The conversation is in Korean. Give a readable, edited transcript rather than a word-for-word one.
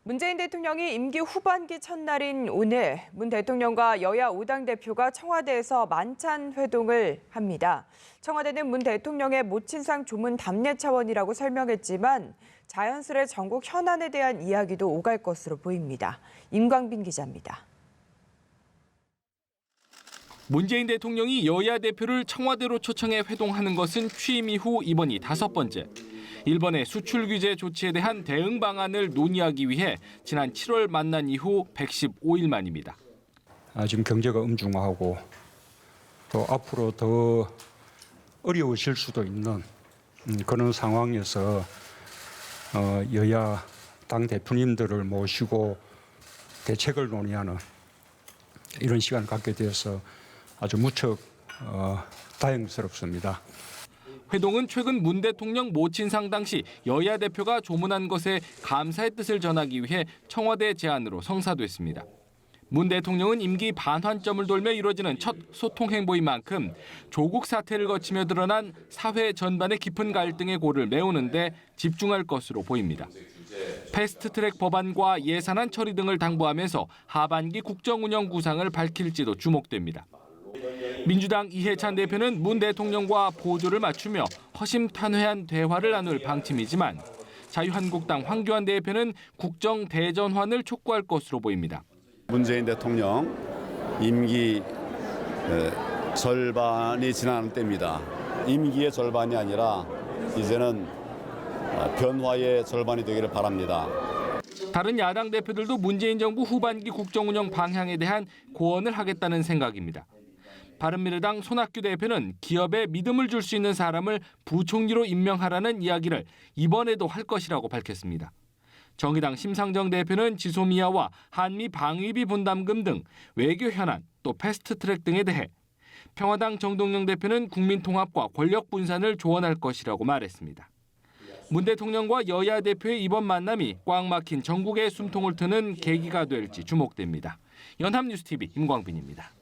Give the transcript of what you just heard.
문재인 대통령이 임기 후반기 첫날인 오늘 문 대통령과 여야 5당 대표가 청와대에서 만찬 회동을 합니다. 청와대는 문 대통령의 모친상 조문 답례 차원이라고 설명했지만 자연스레 전국 현안에 대한 이야기도 오갈 것으로 보입니다. 임광빈 기자입니다. 문재인 대통령이 여야 대표를 청와대로 초청해 회동하는 것은 취임 이후 이번이 5번째. 일본의 수출 규제 조치에 대한 대응 방안을 논의하기 위해 지난 7월 만난 이후 115일 만입니다. 지금 경제가 음중하고 또 앞으로 더 어려우실 수도 있는 그런 상황에서 여야 당 대표님들을 모시고 대책을 논의하는 이런 시간을 갖게 되어서 아주 무척 다행스럽습니다. 회동은 최근 문 대통령 모친상 당시 여야 대표가 조문한 것에 감사의 뜻을 전하기 위해 청와대 제안으로 성사됐습니다. 문 대통령은 임기 반환점을 돌며 이루어지는 첫 소통 행보인 만큼 조국 사태를 거치며 드러난 사회 전반의 깊은 갈등의 골을 메우는 데 집중할 것으로 보입니다. 패스트트랙 법안과 예산안 처리 등을 당부하면서 하반기 국정운영 구상을 밝힐지도 주목됩니다. 민주당 이해찬 대표는 문 대통령과 보조를 맞추며 허심탄회한 대화를 나눌 방침이지만 자유한국당 황교안 대표는 국정 대전환을 촉구할 것으로 보입니다. 문재인 대통령 임기 절반이 지나는 때입니다. 임기의 절반이 아니라 이제는 변화의 절반이 되기를 바랍니다. 다른 야당 대표들도 문재인 정부 후반기 국정운영 방향에 대한 고언을 하겠다는 생각입니다. 바른미래당 손학규 대표는 기업에 믿음을 줄 수 있는 사람을 부총리로 임명하라는 이야기를 이번에도 할 것이라고 밝혔습니다. 정의당 심상정 대표는 지소미아와 한미 방위비 분담금 등 외교 현안 또 패스트트랙 등에 대해, 평화당 정동영 대표는 국민통합과 권력 분산을 조언할 것이라고 말했습니다. 문 대통령과 여야 대표의 이번 만남이 꽉 막힌 전국의 숨통을 트는 계기가 될지 주목됩니다. 연합뉴스TV 임광빈입니다.